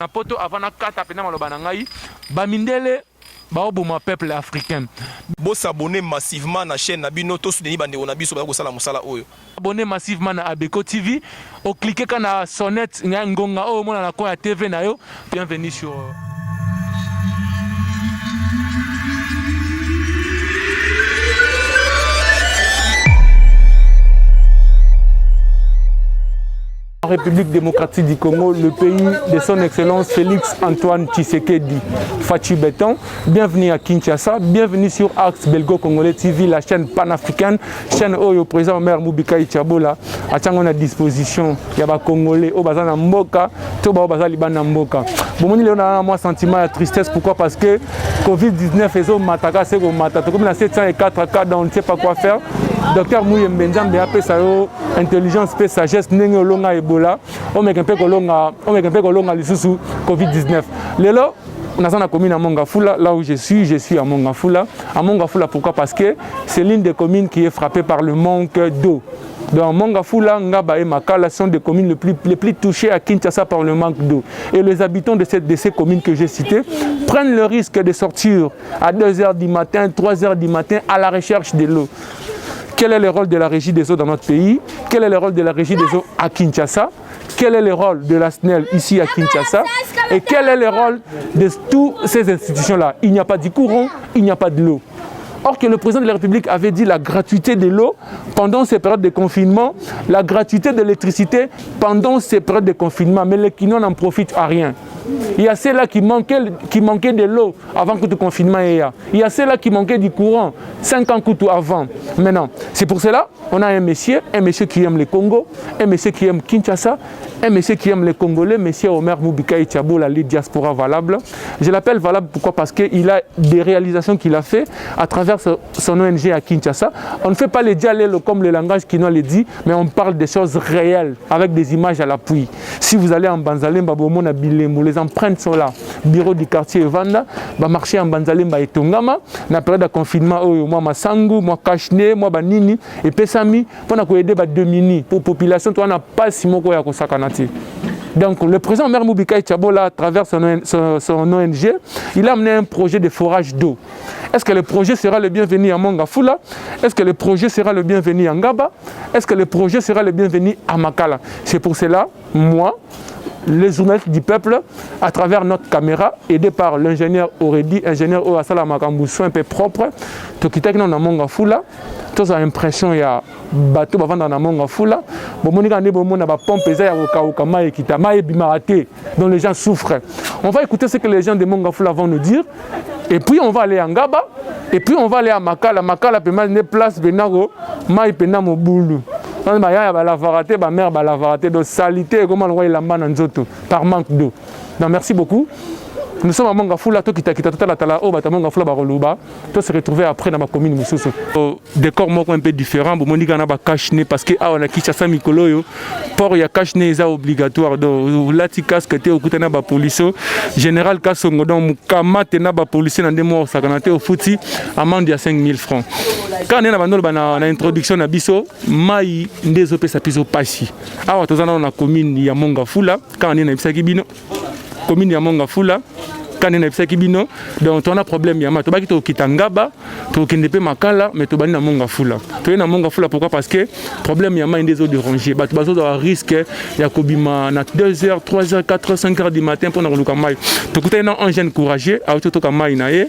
na poto avant na kata pena maloba na ngai bamindele baoboma peuple africain. Bo s'abonner massivement na chaîne Nabino to soutenir bandeko na biso ba ko sala musala oyo. Abonner massivement na Abeko TV, o cliquer kana sonnette ngonga o mona na ko ya TV na yo. Bienvenue sur République démocratique du Congo, le pays de son excellence Félix Antoine Tshisekedi Fachi Béton. Bienvenue à Kinshasa, bienvenue sur Axe Belgo Congolais TV, la chaîne panafricaine, chaîne où le président Omer Moubikaï Tchabola a à disposition. Il y a des Congolais, au bazar Mboka, tout le bazar Liban Mboka. Bon, il y a un sentiment de tristesse, pourquoi? Parce que Covid-19 est au Mataka, c'est au Mataka, comme la 704 cas, on ne sait pas quoi faire. Docteur Mouye Mbenzambe a fait sa intelligence, fait sagesse, n'est longa Ebola, on met un peu kolonga sous Covid-19. Lelo, on a dans la commune à Mongafula, là où je suis à Mongafula. À Mongafula, pourquoi? Parce que c'est l'une des communes qui est frappée par le manque d'eau. Dans Mongafula, Ngaba et Makala sont des communes les plus touchées à Kinshasa par le manque d'eau. Et les habitants de ces communes que j'ai citées prennent le risque de sortir à 2h du matin, 3h du matin à la recherche de l'eau. Quel est le rôle de la régie des eaux dans notre pays? Quel est le rôle de la régie des eaux à Kinshasa? Quel est le rôle de la SNEL ici à Kinshasa? Et quel est le rôle de toutes ces institutions-là? Il n'y a pas de courant, il n'y a pas de l'eau. Or que le président de la République avait dit la gratuité de l'eau pendant ces périodes de confinement, la gratuité de l'électricité pendant ces périodes de confinement, mais les Kinois n'en profitent à rien. Il y a ceux-là qui manquaient de l'eau avant que le confinement ait là. Il y a ceux-là qui manquaient du courant 5 ans avant. Maintenant, c'est pour cela on a un monsieur qui aime le Congo, un monsieur qui aime Kinshasa, un monsieur qui aime les Congolais, monsieur Omer Moubikaï Tchabola, la diaspora valable. Je l'appelle valable pourquoi? Parce qu'il a des réalisations qu'il a fait à travers son ONG à Kinshasa. On ne fait pas les dialogues comme le langage qui nous le dit, mais on parle des choses réelles avec des images à l'appui. Si vous allez en Banzalemba, les empreintes sont là. Bureau du quartier Vanda, marché en Banzalemba et Tongama, la période de confinement, moi Masangu, moi Kachne, moi Banini, et Pesami, pour aider les Domini, pour la population, on n'a pas si moko ya kosakanati. Donc le président Omer Moubikaï Tchabola, à travers son ONG, il a amené un projet de forage d'eau. Est-ce que le projet sera le bienvenu à Mongafula? Est-ce que le projet sera le bienvenu à Ngaba? Est-ce que le projet sera le bienvenu à Makala? C'est pour cela, moi, les journalistes du peuple, à travers notre caméra, aidé par l'ingénieur Oredi, ingénieur Oasala Makambousso, un peu propre, Tokita qui a Mongafula, tous ont l'impression qu'il y a bateau avant dans Mongafula, bon, on a pompe dont les gens souffrent. On va écouter ce que les gens de Mongafula vont nous dire, et puis on va aller à Ngaba, et puis on va aller à Makala. Makala peut mettre place Benago, Maï Penamo Boulou. Par manque d'eau. Donc merci beaucoup. Nous sommes à Mongafula, tout se retrouver après dans ma commune. Décor un peu différent, parce que on a Kinshasa Mikolo, port ya kashne est obligatoire. Donc là tu casque te okutana ba police général Kasongo donc mukama tena ba police na ndemo sakanate au futi amende ya 5000 francs. Quand on a na introduction na biso mai ndezo pesa piso pasi. Awa tozana na commune ya Mongafula, quand on est na bisaki bino commune ya Mongafula. Quand on a Kibino, donc on a problème yama. Tu vas quitter au Kitangaba, tu vas quitter Makala, mais tu vas aller à Mongafula. Tu vas à Mongafula pourquoi? Parce que problème yama est des eaux de ranger. Tu vas avoir un risque, il y a Kobima na 2h, 3h, 4h, 5h du matin pour nous le kamai. Tu vas avoir un jeune courageux, à tout kamai nae.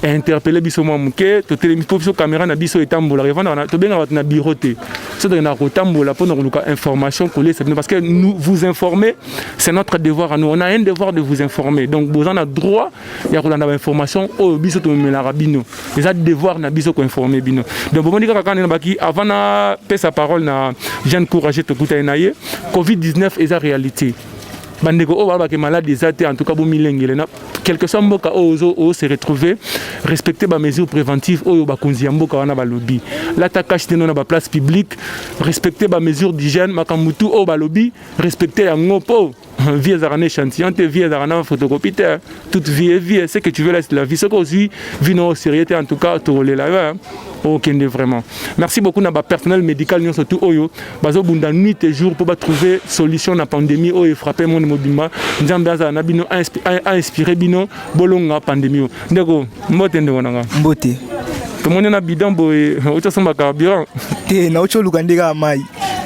Interpeller biso mwamuke to télévision caméra na biso etambola revendre to benga na biroté so de na rotambola pour nous information coller parce que nous vous informer c'est notre devoir à nous, on a un devoir de vous informer donc vous en avez droit ya ko na information o biso to mela rabino les a devoir na biso ko informer bino donc bon ndika kana na baki avant na pesa parole na Jean Courageux to kuta naye Covid-19 est la réalité. Bandeko o baba ke malade des athées en tout cas bo milengele na quelque soit mboka o se retrouver respecter ba mesures préventives o ba konzi mboka wana ba lobby la ta cache na ba place publique respecter ba mesures d'hygiène makamutu o ba lobby respecter ya ngopo vie zarane échantillon te vie zarana photocopiteur toute vie est vie c'est que tu veux la vie ce qu'aujourd'hui vie non sérieux en tout cas to le là Ok, vraiment. Merci beaucoup na personnel médical nous surtout oyo bazo bunda nuit et jour pour trouver solution na pandémie oyo frapper monde mobima nzambe aza na bino a inspiré bino bolonga pandémie ndeko mbote ndeko nanga mbote to moni na bidon boye oto somba carburant te na ocho lukandika mai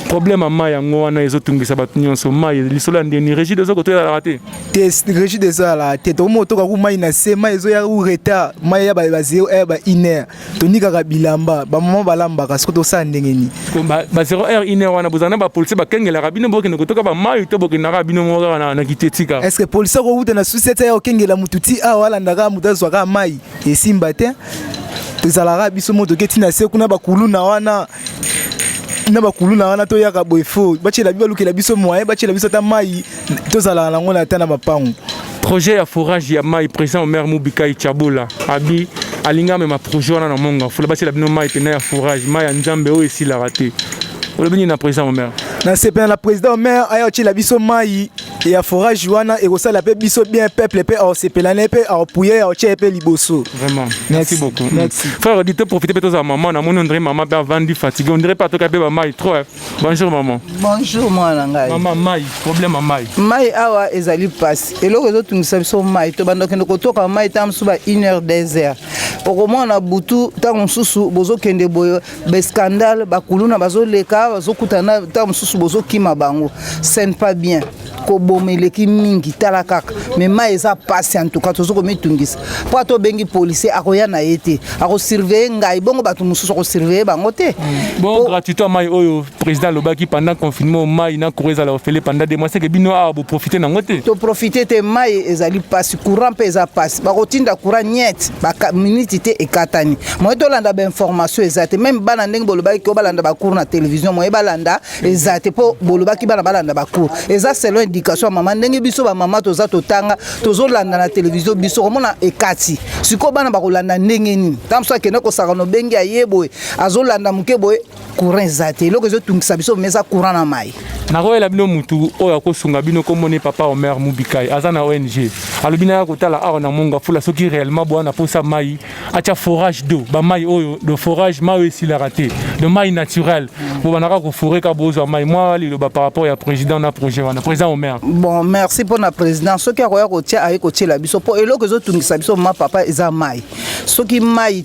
problème à mai yango wana ezotungisa bato nyonso mai lisolo ndeni régie de zoko to ya raté te régie de ça la te to moto ka ku mai na se mai ezo ya u retard mai ya ba 0 ba 1 heure to nika ka bilamba ba mama balamba ka soto sa ndengeni ba 0 heure 1 heure wana bozana ba police ba kengela rabino bokene kotoka ba mai to bokene rabino mo na kitetika est-ce que police ko uta na société ya kengela mututi a wala ndaka mutazwa ka mai esimba te tozalaka biso moto ketina se kuna bakuluna wana na bakuluna wana to yaka boefo bachela bibalukela biso moyen bachela biso ta mai tozalaka nango na tana mapangu projet ya forage ya mai président au maire Mubikai Chabola abi alinga me ma projet wana na monga fula bachela bino mai pena ya forage mai ya nzambe o esila raté o lebini na président au maire na sepen la président au maire aya chela biso mai et à forage wana et ça la paix biso bien peuple paix au sepelane paix au pouyer au tché paix liboso vraiment merci beaucoup merci frère dit profiter peut-être à maman na mon André maman ba vandi fatigué on dirait pas to ka ba mai trop bonjour maman bonjour mwana ngai maman mai problème mai mai awa ezali passe eloko ezotungisa biso mai to bando kende kotoka mai tam suba 1 heure 2 heures okomona butu tango susu bozo kende boyo be scandale bakuluna bazoleka bazokutana tango susu bozo kima bango ce n'est pas bien ko bomeleki mingi tala kaka mais mai eza passe en tout cas tozo ko mitungisa po to bengi policier akoya na yete ako surveiller ngai bongo batu mususu ko surveiller bango te bon gratuitement mai oyo président lobaki pendant confinement mai na coureza la ofele pendant des mois c'est que bino a bo profiter na ngote to profiter te mai ezali passe courant pe eza passe bako tinda courant net ba minute te ekatani moi to landa ba information ezate même bana ndenge bolobaki ko balanda ba cours na télévision moi balanda ezate po bolobaki bana balanda ba cours eza selon indication maman ndenge biso ba mama toza totanga tozolanda na télévision biso komona ekati siko bana bakolanda ndenge nini tamso akene ko sakano bengi ayeboye azolanda muke boye courant ezate loko ezotungisa biso meza courant na mai nakoyela bino mutu oyo akosunga bino komone papa au maire Mubikai aza na ONG alobina ya kotala awa na monga fula soki réellement bwana posa mai acha forage d'eau ba mai oyo de forage mai esila raté de mai naturel bo banaka ko forer ka bozo mai moi li ba par rapport ya président na projet wana président au maire bon merci pour na président soki akoya kotia ayi kotiela biso po eloko ezotungisa biso ma papa eza mai soki mai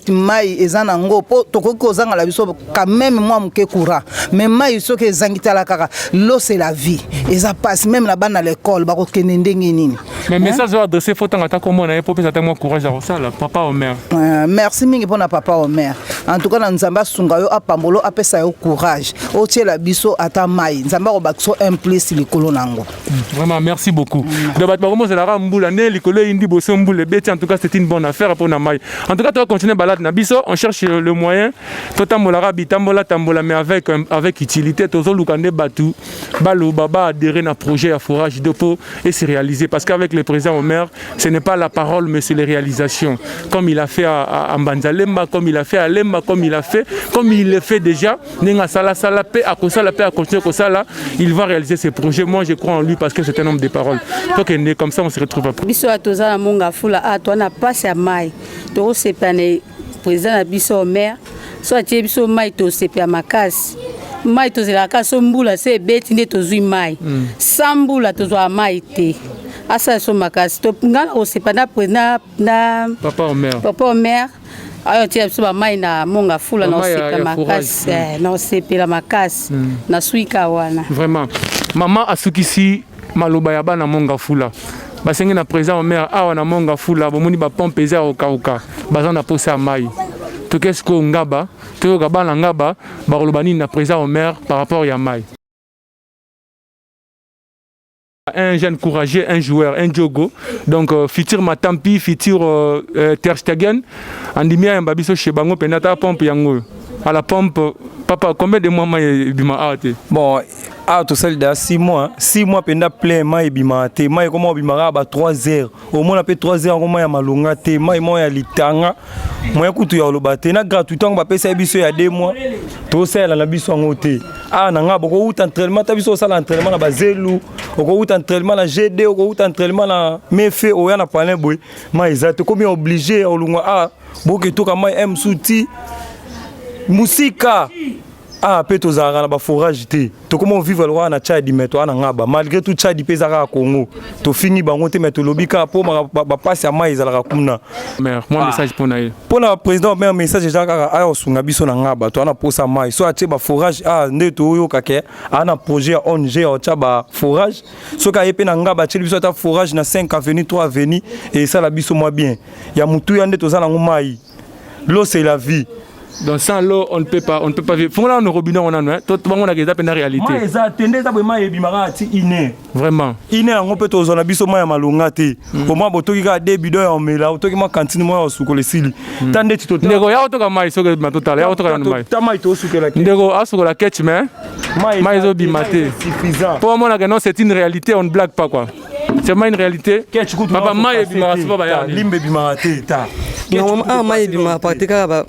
eza nango po tokoki kozanga la biso quand même moi muke courant mais mai soki ezangi tala kaka l'eau c'est la vie eza passe même la bana à l'école bako kende ndenge nini mais message adressé faut tant attaque comme on a pour peut-être moi courage à ça là papa au maire merci mingi pour na papa au maire en tout cas na nzamba sunga yo apambolo apesa yo courage o tiela biso ata mai nzamba ko bakso un plus likolo nango vraiment merci beaucoup de battre comment c'est la rambula né likolo indi bosso mbule beti en tout cas c'est une bonne affaire pour na mai en tout cas tu vas continuer balade na biso on cherche le moyen totambola bitambola tambola mais avec utilité tozo lukande batu balo baba adhérer na projet à forage de peau et se réaliser parce qu'avec le président au maire ce n'est pas la parole mais c'est les réalisations comme il a fait à Mbanzalemba comme il a fait à Lemba comme il le fait déjà nenga sala pe à continuer comme ça là il va réaliser ses projets moi je crois en lui parce que c'est un homme de parole donc comme ça on se retrouve après biso atoza na monga fula to na passe ya mai to sepane président na biso maire so atie biso mai to sepia makasi mai to zelaka so mbula se beti nde to zui mai sambula to zo mai te asa so makasi to ngana o sepana président na papa au maire ayo tia biso ba mai na monga fula na sepia makasi na sepela makasi na suika wana vraiment maman asukisi maloba ya bana monga fula basengi na président au maire awa na monga fula bomoni ba pompe eza okauka baza na posa mai to qu'est-ce ko ngaba to ka bana ngaba ba kolobani na président au maire par rapport ya mai un jeune courageux, un joueur, un Diogo. Donc, futur Matampi, futur Ter Stegen. Andimia Mbabiso chez Bango, Penata pompe yango. À la pompe, papa, combien de mois bima arrêté? Bon, tout ça, il y a 6 mois. 6 mois, penda plein, mai bima arrêté. Mai comment bima ba 3 heures. Au moins, on a fait 3 heures, comment ya malunga te. Mai moi ya litanga. Moi, écoute, ya lobate. Na gratuitement, on va payer ça biso ya 2 mois. Tout ça, la biso en côté. Ah, nanga, beaucoup out entraînement, ta biso ça l'entraînement na bazelu. Beaucoup out entraînement na GD, beaucoup out entraînement na mefe, o ya na palin boy. Mai exact, comme obligé, au lunga ah, beaucoup tout comme mai M souti. musika ah pe tozalaka na baforage te tokoma vivre lwa na Tchad mais to ana ngaba malgré tout Tchad pe ezalaka Congo to fini bango te mais tolobi ka po bapasi ya mai ezalaka kuna Maire, moi message pour naïe. pour le président mais message ezalaka aya osunga biso na ngaba to ana posa mai so atie baforage ah nde toyoka ke ana projet ya ONG otia baforage soki aye pe na ngaba atie biso ata forage na 5 avenue 3 avenue et esala biso mwa bien ya mutu ya nde tozala nango mai l'eau c'est la vie. Donc sans l'eau, on ne peut pas vivre. Faut là on robinet on a hein. Tout le monde a des appels en réalité. Moi ça tendez ça vraiment ebimara ti iné. Vraiment. Iné on peut tozona biso ma ya malonga te. Au moins botoki ka de bidon on met là, otoki ma cantine moi osuko le sili. Tande ti total. Ndego ya otoka mai so que total, ya otoka mai. Ta mai to suke la. Ndego asuko la catch mais mai zo bimate. Suffisant. Pour moi non c'est une réalité, on ne blague pas quoi. C'est pas une réalité. Papa mai bimara c'est pas ba limbe bimara te ta. Non, mai bimara pratika ba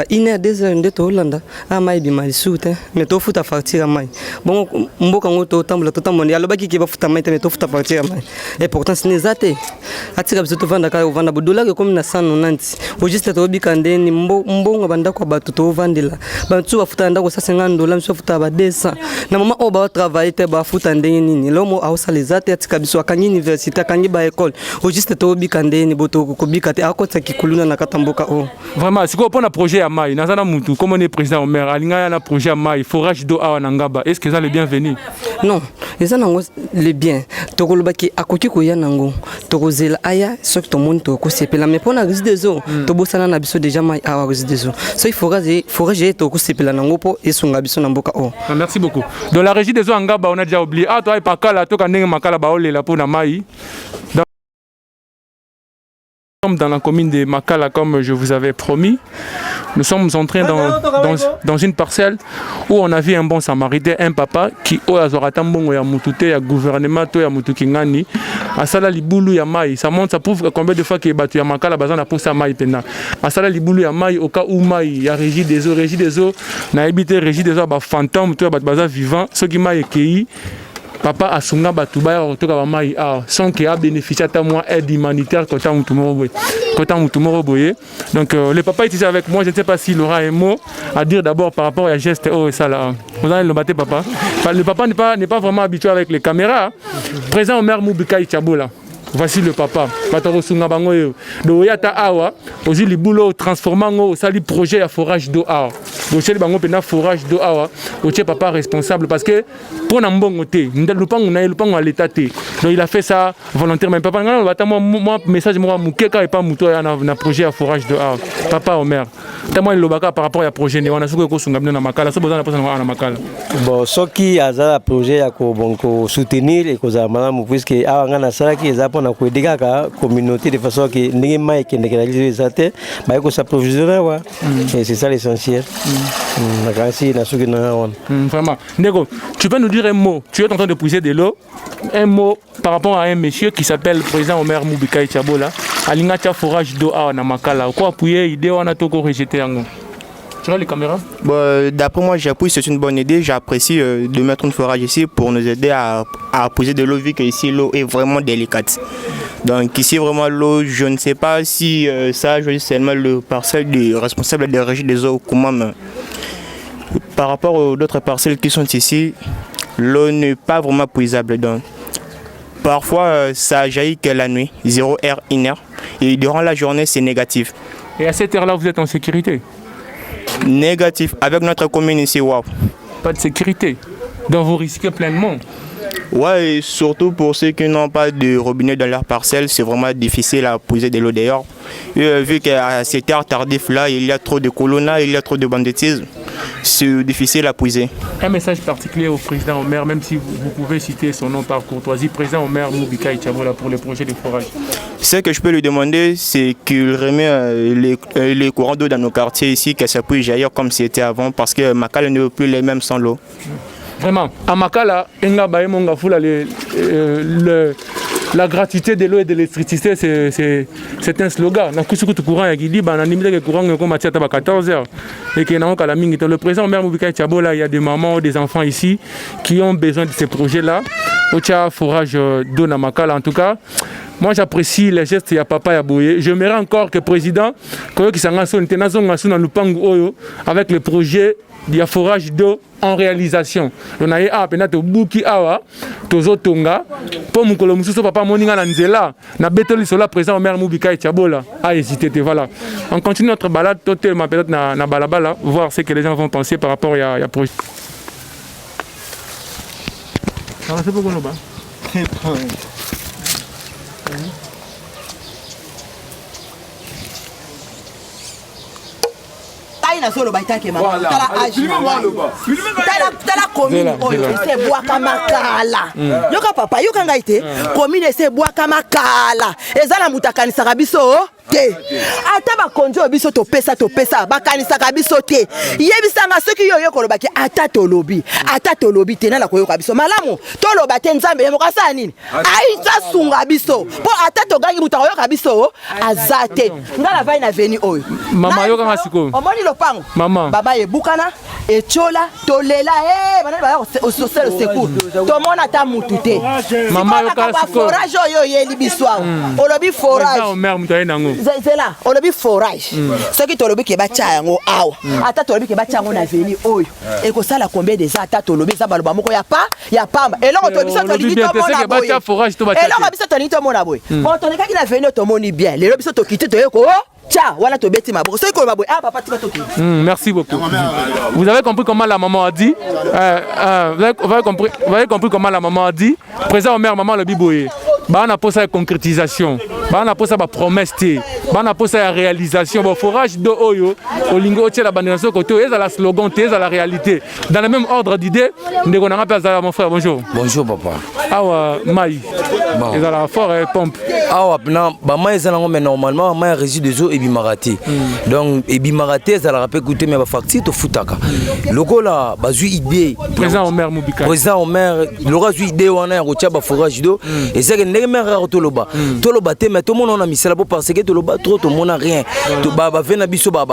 ine 2 heures nde to Hollanda mai bimara suite mais to futa fartira mai. Bon mboka ngoto tambula to tamoni alobaki ki ba futa mai te mais to futa fartira mai. Et pourtant ce n'est até. Atira biso to vanda ka vanda dollar comme na 190. Au juste to bikande ni mbongo banda ko ba to vandela. Ba tu ba futa ndako $50 mso futa ba 200. Na mama o ba travailler te ba futa ndenge nini. Lomo awsa les até atika biso akanyi université akanyi ba école. Au juste to bikande ni boto ko bikate akota kikuluna na katamboka o. Vraiment si ko pona projet ya mai nazana mutu comme on est président au maire alinga na projet ya mai forage d'eau à Nangaba est-ce que ça le bienvenu? Non ça nango le bien tokolobaki akoki ko ya nango tokozela aya soki to monde to ko sepela mais pona résidus des eaux to bosana na biso déjà mai a résidus des eaux so il forage to ko sepela nango po esunga biso na mboka o. Merci beaucoup. Dans la régie des eaux Ngaba on a déjà oublié ah toi pas kala to kanenge makala ba olela po na mai. Dans la commune de Makala, comme je vous avais promis, nous sommes entrés dans une parcelle où on a vu un bon samaritain, un papa qui a un gouvernement, a sala libulu ya mai. Ça montre, ça prouve combien de fois que batu ya Makala bazan a poussé mai pena. A sala libulu ya mai au cas où mai ya régie des eaux, na habité régie des eaux ba fantôme, tout bat bazan vivant, ce qui mai est papa asunga batuba ya toka ba mai sans qu'il a bénéficié à moi aide humanitaire quand on boye. Donc le papa est ici avec moi, je ne sais pas s'il aura un mot à dire d'abord par rapport à geste oh ça là. Vous allez le battre papa. Le papa n'est pas vraiment habitué avec les caméras. Présent au maire Mubikai Chabola. Voici le papa. Patarosunga bango yo. Do yata awa, ozi li boulot transformant au sali projet à forage d'eau awa. Do cheli bango pena forage d'eau awa. Oche papa responsable parce que pour nambongo te, ndalupang na lupango à l'état te. Donc il a fait ça volontairement. Papa ngana bata moi message moi mukeka et pas muto ya na projet à forage d'eau awa. Papa au maire. Tellement le baka par rapport à projet ne wana suko ko sunga na makala. So bozana pasa na makala. Bon, soki aza projet ya ko bonko soutenir et ko za malamu puisque awa ngana sala ki za na kuidika ka communauté de façon que ndenge mai kende réaliser ça te ba ko s'approvisionner wa et c'est ça l'essentiel. Na kasi na suki na wana. Vraiment. Nego, tu peux nous dire un mot? Tu es en train de pousser de l'eau. Un mot par rapport à un monsieur qui s'appelle président Omer Mubikai Chabola. Alinga forage d'eau à Namakala. Quoi appuyer idée on a tout rejeté en. Tu vois les caméras? D'après moi, j'appuie, c'est une bonne idée. J'apprécie de mettre une forage ici pour nous aider à poser de l'eau, vu que ici l'eau est vraiment délicate. Donc ici vraiment l'eau, je ne sais pas si ça je seulement le parcelle du responsable de la régie des eaux, comment par rapport aux autres parcelles qui sont ici, l'eau n'est pas vraiment puisable. Donc parfois ça jaillit que la nuit, 0 heure, 1 heure, et durant la journée c'est négatif. Et à cette heure-là, vous êtes en sécurité? Négatif. Avec notre commune ici, wow. Pas de sécurité. Donc vous risquez pleinement. Ouais, et surtout pour ceux qui n'ont pas de robinet dans leur parcelle, c'est vraiment difficile à puiser de l'eau dehors. Vu qu'à cette heure tardive là, il y a trop de colonna, il y a trop de banditisme, c'est difficile à puiser. Un message particulier au président au maire, même si vous pouvez citer son nom par courtoisie, président au maire Mubikai Chabola pour le projet de forage. Ce que je peux lui demander, c'est qu'il remet les courants d'eau dans nos quartiers ici, que ça puisse jaillir comme c'était avant, parce que Makala ne veut plus les mêmes sans l'eau. Vraiment, à Makala, la gratuité de l'eau et de l'électricité, c'est un slogan. Le président maire Mubikai Chabola, il y a des mamans, des enfants ici qui ont besoin de ces projets-là. Au forage d'eau à Makala, en tout cas. Moi, j'apprécie les gestes de Papa Yaboye. J'aimerais encore que le président, avec le projet de forage d'eau en réalisation. On a eu un peu Bouki Awa, Tozo Tonga, pour mon colomusu, papa Moninga Nanzela, na Betoli Sola, président Omer Moubika et Tchabola. Ah, hésité, voilà. On continue notre balade, totalement peut-être na balabala, voir ce que les gens vont penser par rapport à projet. Ça va, c'est pourquoi nous bas? na solo baitake mama tala agi tala commune oyo ese bwaka makala yoka papa yoka ngaite commune ese bwaka makala ezala mutakanisaka biso te ata bakonzo biso topesa bakanisaka biso te yebisanga soki yo yokolobaki ata tolobi te nana koyoka biso malamu toloba te nzambe yemokasa nini aita sunga biso po ata togangi mutaka yoka biso azate ngala vai na veni oyo mama yoka ngasiko omoni lopango mama baba yebukana echola tolela bana ba au secours tomona ta mutu te mama yoka ngasiko forage oyo yeli biswa olobi forage ça mère mutaye nango zela olobi forage soki tolobi ke bacha yango awa ata tolobi ke bacha yango na veni oyo ekosala combien des ata tolobi za baloba moko ya pamba eloko to biso tolingi to mona boye eloko biso tolingi to mona boye on tonekaki na veni tomoni bien lelo biso tokiti toyeko Tcha, voilà to beti maboko. C'est quoi maboko? Ah papa tu vas toquer. Merci beaucoup. Vous avez compris comment la maman a dit vous avez compris comment la maman a dit. Présent au maire maman le biboye. Bah on a posé la concrétisation. Bah on a posé la promesse. Bah on a posé la réalisation. Bon forage de oyo. Au lingo tcha la bandination côté. Et la slogan, et la réalité. Dans le même ordre d'idée, nous on a rappelé à mon frère. Bonjour. Bonjour papa. Ah Maï. Bon. Et la forêt pompe. Ah non, bah moi ils ont mais normalement moi réside des eaux et bimarate. Donc et bimarate ça la rappelle écouter mais ba facture to futaka. Loko la bazu idée. Président Omer Moubika. Président Omer, l'aura zu idée wana ya kotia ba forage d'eau et c'est que ndenge mer ra toloba. Toloba te mais tout le monde on a mis ça là parce que toloba trop tout le monde a rien. To ba vena biso ba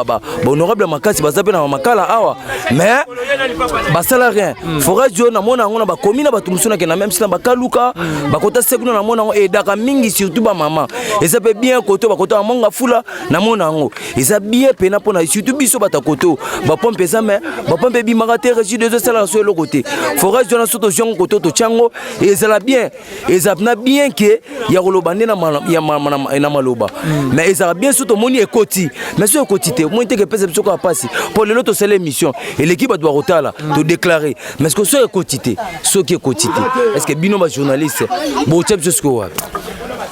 honorable makasi bazape na makala awa. Mais ba sala rien. Forage d'eau na mona ngona ba komina ba tumusuna ke na même si na ba kaluka ba kota sekuna na mona et daka mingi surtout maman et ça peut bien koto ba koto amonga fula na mona ngo et ça bien pena pona surtout biso bata koto ba pompe ça mais ba pompe bi marate régi de ça là sur le côté forage de la soto jongo koto to chango et ça la bien et ça na bien que ya kolobande na maloba mais ça bien surtout moni ekoti mais sur ekoti te moi te que pesa biso ko passer pour le loto c'est l'émission et l'équipe doit rotala to déclarer mais ce que sur ekoti te ce qui ekoti te est-ce que bino ba journaliste bo tchep jusqu'au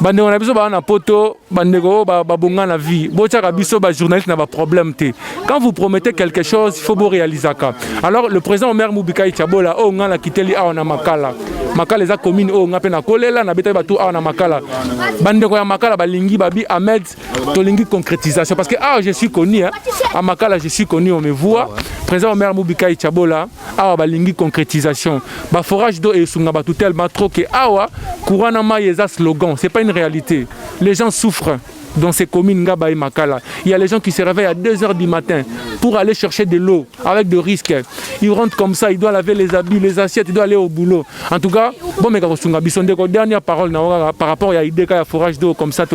bande on a biso ba na poto bande ko ba bonga na vie bochaka biso ba journaliste na ba problème te quand vous promettez quelque chose il faut beau réaliser ça. Alors le président Omer Moubika Tchabola o ngala kiteli a na makala les commune o ngape na kolela na beta ba tout a na makala bande ko ya makala ba lingi babi Ahmed to lingi concrétisation parce que je suis connu à makala je suis connu on me voit président Omer Moubika Tchabola ba lingi concrétisation ba forage d'eau et sunga ba tout tellement trop que courant na ma yeza slogan c'est pas une réalité. Les gens souffrent dans ces communes Ngaba et Makala. Il y a les gens qui se réveillent à 2h du matin pour aller chercher de l'eau avec de risques. Ils rentrent comme ça, ils doivent laver les habits, les assiettes, ils doivent aller au boulot. En tout cas, bon, mais dernière parole par rapport à l'idée qu'il y a forage d'eau comme ça.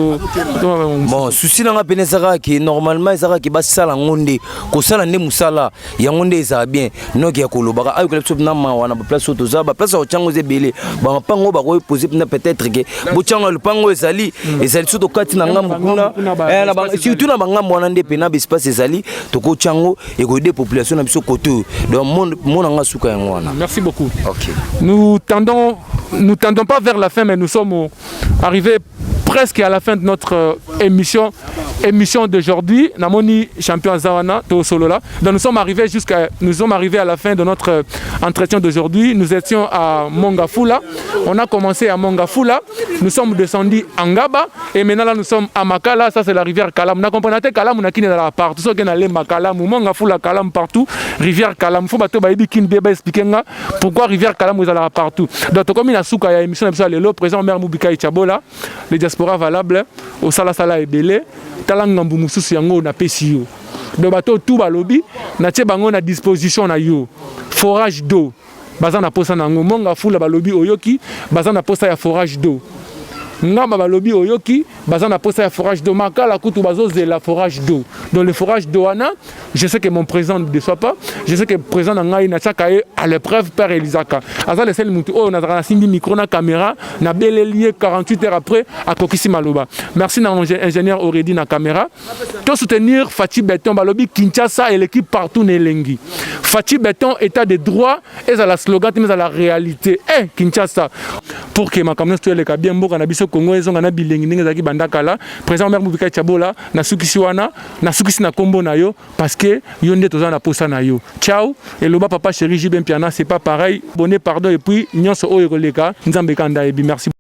Bon, souci dans la pénétration qui normalement ils ont qui bas ça la ngonde, ko sala ne musala, ya ngonde ça bien. Non qui a kolobaka, ayo klepso na ma wana place auto za, place au chango zebele, ba pango ba ko poser peut-être que bo chango le pango ezali, ezali surtout kati na ngambo surtout na bangambo wana nde pena espace ezali toko chango et ko des populations na biso côté donc mon anga suka yango wana. Merci beaucoup. OK. Nous tendons pas vers la fin mais nous sommes arrivés presque à la fin de notre émission d'aujourd'hui. Namoni champion Zawana to solo là. Donc nous sommes arrivés à la fin de notre entretien d'aujourd'hui. Nous étions à Mongafula. On a commencé à Mongafula. Nous sommes descendus à Ngaba et maintenant là nous sommes à Makala. Ça c'est la rivière Kalam. On a compris que Kalam on a qui est là partout. Ceux qui sont allés Makala, Mongafula, Kalam partout. Rivière Kalam. Faut bateau baïbi qui débat expliquer pourquoi rivière Kalam vous allez là partout. Donc comme il a souka il y a émission le président Omer Moubika Tchabola, les diaspora valable au sala et belé. Talangambu mususu yango na pesi yo de bateau tout balobi na tie bango na disposition na yo forage d'eau baza na posa nango monga fula balobi oyoki baza na posa ya forage d'eau ngamba balobi oyoki baza na posa ya forage d'eau makala kutu bazozela forage d'eau. Dans le forage d'eau wana, je sais que mon président ne déçoit pas, je sais que le président ngai na chaka à l'épreuve père Elisaka. Aza le seul mutu o na zana simbi micro na caméra na belelié 48 heures après à Kokisi Maloba. Merci na ingénieur Oredi na caméra. To soutenir Fachi Béton balobi Kinshasa et l'équipe partout nelengi. Fachi Béton état de droit et à la slogan mais à la réalité. Kinshasa pour que ma caméra soit le cas bien mboka na biso Congo ezonga na bilengi ndenge zaki bandakala président Omer Moubika Tchabola na sukisi wana na sukisi na kombo na yo parce que yo nde toza na posa na yo. Ciao et loba papa chéri Jibin Piana c'est pas pareil. Bonne pardon et puis nyonso oyo koleka nzambe kanda ebi merci.